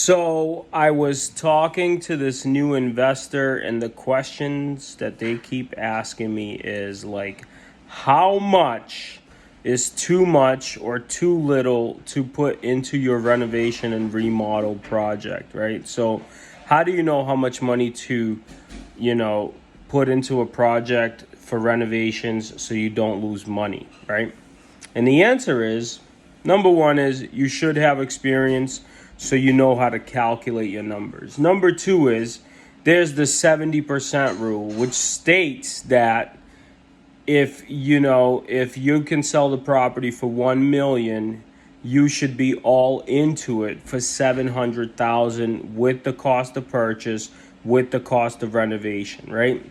So I was talking to this new investor, and the questions that they keep asking me is like, how much is too much or too little to put into your renovation and remodel project, right? So how do you know how much money to, you know, put into a project for renovations so you don't lose money, right? And the answer is, number one is you should have experience so you know how to calculate your numbers. Number two is there's the 70% rule, which states that if you can sell the property for 1 million, you should be all into it for 700,000 with the cost of purchase, with the cost of renovation, right?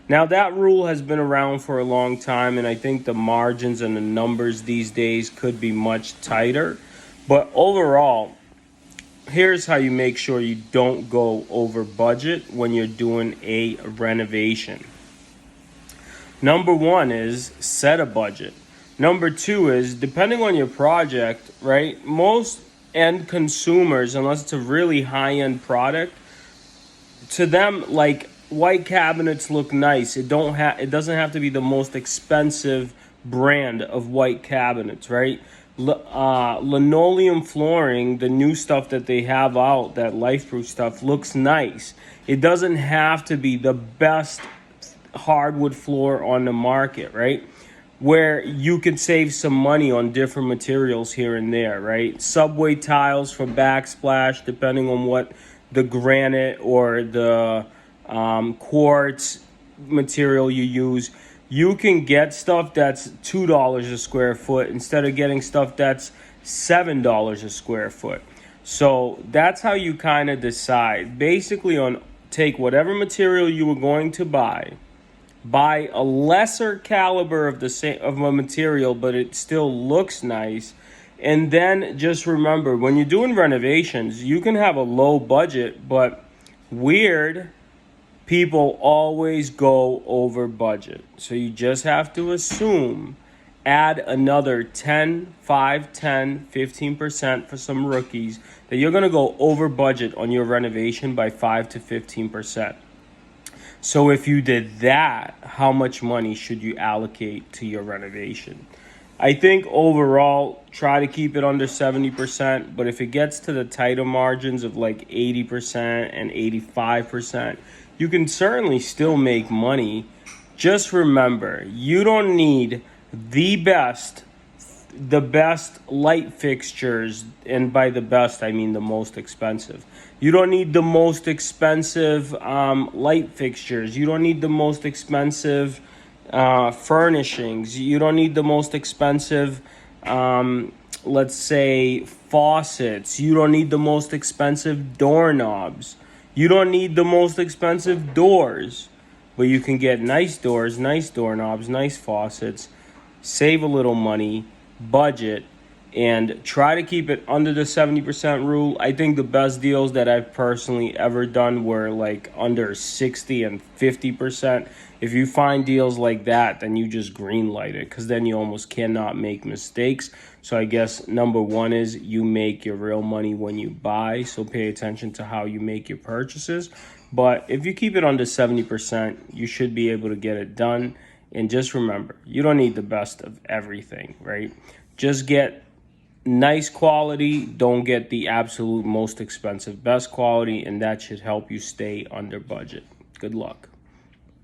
Now that rule has been around for a long time, and I think the margins and the numbers these days could be much tighter. But overall, here's how you make sure you don't go over budget when you're doing a renovation. Number one is set a budget. Number two is, depending on your project, right? Most end consumers, unless it's a really high-end product, to them, like, white cabinets look nice. It doesn't have to be the most expensive brand of white cabinets, right? Linoleum flooring, the new stuff that they have out, that LifeProof stuff, looks nice. It doesn't have to be the best hardwood floor on the market, right? Where you could save some money on different materials here and there, right? Subway tiles for backsplash, depending on what the granite or the quartz material you use. You can get stuff that's $2 a square foot instead of getting stuff that's $7 a square foot. So that's how you kind of decide. Basically, take whatever material you were going to buy a lesser caliber of a material, but it still looks nice. And then just remember, when you're doing renovations, you can have a low budget, but weird people always go over budget. So you just have to assume, add another 10, 5, 10, 15% for some rookies, that you're going to go over budget on your renovation by 5 to 15%. So if you did that, how much money should you allocate to your renovation? I think overall, try to keep it under 70%, but if it gets to the tighter margins of like 80% and 85%, you can certainly still make money. Just remember, you don't need the best light fixtures, and by the best, I mean the most expensive. You don't need the most expensive light fixtures. You don't need the most expensive furnishings. You don't need the most expensive, let's say, faucets. You don't need the most expensive doorknobs. You don't need the most expensive doors, but you can get nice doors, nice doorknobs, nice faucets, save a little money, budget, and try to keep it under the 70% rule. I think the best deals that I've personally ever done were like under 60 and 50%. If you find deals like that, then you just green light it, because then you almost cannot make mistakes. So I guess number one is you make your real money when you buy. So pay attention to how you make your purchases. But if you keep it under 70%, you should be able to get it done. And just remember, you don't need the best of everything, right? Just get nice quality. Don't get the absolute most expensive best quality, and that should help you stay under budget. Good luck.